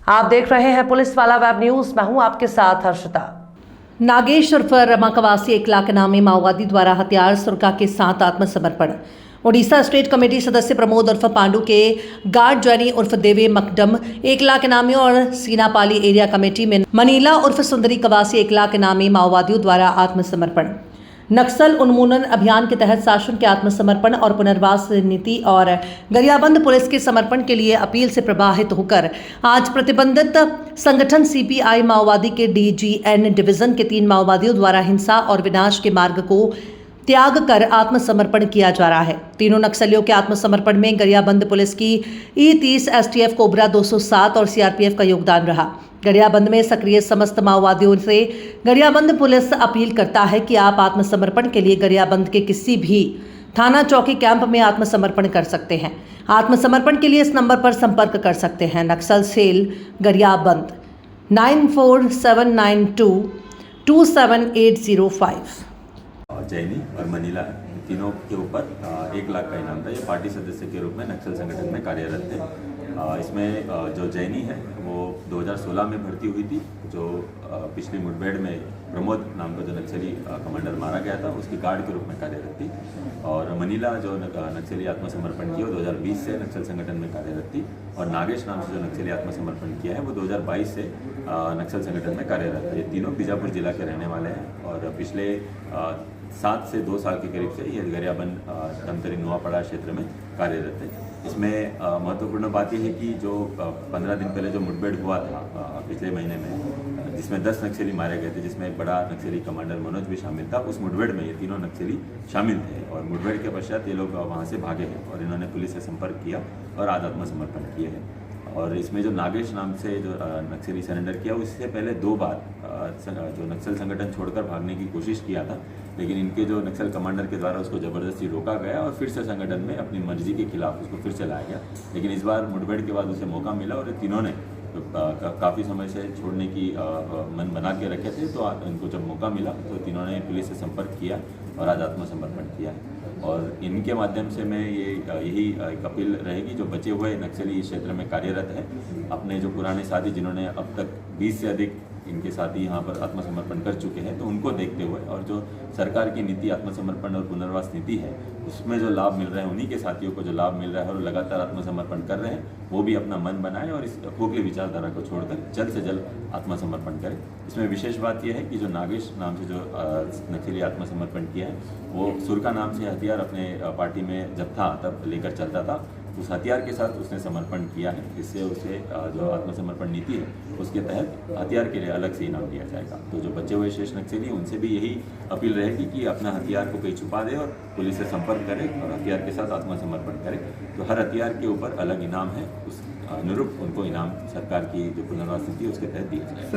आप देख रहे हैं पुलिस वाला वेब न्यूज। मैं हूं आपके साथ हर्षिता। नागेश उर्फ रमा कवासी 1 लाख नामी माओवादी द्वारा हथियार सुरक्षा के साथ आत्मसमर्पण। ओडिशा स्टेट कमेटी सदस्य प्रमोद उर्फ पांडु के गार्ड जैनी उर्फ देवे मकदम 1 लाख इनामी और सीनापाली एरिया कमेटी में मनीला उर्फ सुंदरी कवासी 1 लाख इनामी माओवादियों द्वारा आत्मसमर्पण। नक्सल उन्मूलन अभियान के तहत शासन के आत्मसमर्पण और पुनर्वास नीति और गरियाबंद पुलिस के समर्पण के लिए अपील से प्रभावित होकर आज प्रतिबंधित संगठन सीपीआई माओवादी के डीजीएन डिवीजन के 3 माओवादियों द्वारा हिंसा और विनाश के मार्ग को त्याग कर आत्मसमर्पण किया जा रहा है। तीनों नक्सलियों के आत्मसमर्पण में गरियाबंद पुलिस की ई30 एसटीएफ कोबरा 207 और सीआरपीएफ का योगदान रहा। गरियाबंद में सक्रिय समस्त माओवादियों से गरियाबंद पुलिस अपील करता है कि आप आत्मसमर्पण के लिए गरियाबंद के किसी भी थाना चौकी कैंप में आत्मसमर्पण कर सकते हैं। आत्मसमर्पण के लिए इस नंबर पर संपर्क कर सकते हैं। नक्सल सेल गरियाबंद 9479227805। जैनी और मनीला तीनों के ऊपर 1 लाख का इनाम था। ये पार्टी सदस्य के रूप में नक्सल संगठन में कार्यरत थे। इसमें जो जैनी है वो 2016 में भर्ती हुई थी, जो पिछली मुठभेड़ में प्रमोद नाम का जो नक्सली कमांडर मारा गया था उसकी गार्ड के रूप में कार्यरत थी। और मनीला जो नक्सली आत्मसमर्पण किया वो 2020 से नक्सल संगठन में कार्यरत थी। और नागेश नाम से जो नक्सली आत्मसमर्पण किया है वो 2022 से नक्सल संगठन में कार्यरत है। ये तीनों बीजापुर जिला के रहने वाले हैं और पिछले 7 से 2 साल के करीब से ये गरियाबंद धमतरी नुआपड़ा क्षेत्र में कार्यरत है। इसमें महत्वपूर्ण बात यह है कि जो 15 दिन पहले जो मुठभेड़ हुआ था पिछले महीने में, जिसमें 10 नक्सली मारे गए थे, जिसमें एक बड़ा नक्सली कमांडर मनोज भी शामिल था, उस मुठभेड़ में ये तीनों नक्सली शामिल थे। और मुठभेड़ के पश्चात ये लोग वहाँ से भागे हैं और इन्होंने पुलिस से संपर्क किया और आज आत्मसमर्पण किए हैं। और इसमें जो नागेश नाम से जो नक्सली सरेंडर किया, उससे पहले 2 बार जो नक्सल संगठन छोड़कर भागने की कोशिश किया था, लेकिन इनके जो नक्सल कमांडर के द्वारा उसको ज़बरदस्ती रोका गया और फिर से संगठन में अपनी मर्जी के खिलाफ उसको फिर से लाया गया। लेकिन इस बार मुठभेड़ के बाद उसे मौका मिला और तीनों ने काफ़ी समय से छोड़ने की मन बना के रखे थे, तो इनको जब मौका मिला तो तीनों ने पुलिस से संपर्क किया और आज आत्मसमर्पण किया है। और इनके माध्यम से मैं यही एक अपील रहेगी, जो बचे हुए नक्सली इस क्षेत्र में कार्यरत है, अपने जो पुराने साथी जिन्होंने अब तक 20 से अधिक इनके साथी यहाँ पर आत्मसमर्पण कर चुके हैं, तो उनको देखते हुए और जो सरकार की नीति आत्मसमर्पण और पुनर्वास नीति है उसमें जो लाभ मिल रहे हैं, उन्हीं के साथियों को जो लाभ मिल रहा है और लगातार आत्मसमर्पण कर रहे हैं, वो भी अपना मन बनाए और इस खोखली विचारधारा को छोड़कर जल्द से जल्द आत्मसमर्पण करें। इसमें विशेष बात यह है कि जो नागेश नाम से जो नक्सली आत्मसमर्पण किया है, वो सुरखा नाम से हथियार अपने पार्टी में जब था तब लेकर चलता था, उस हथियार के साथ उसने समर्पण किया है। इससे उसे जो आत्मसमर्पण नीति है उसके तहत हथियार के लिए अलग से इनाम दिया जाएगा। तो जो बचे हुए शेष नक्सली उनसे भी यही अपील रहेगी कि अपना हथियार को कहीं छुपा दे और पुलिस से संपर्क करे और हथियार के साथ आत्मसमर्पण करे। तो हर हथियार के ऊपर अलग इनाम है, उस अनुरूप उनको इनाम सरकार की जो पुनर्वास नीति है उसके तहत दिया जाएगा।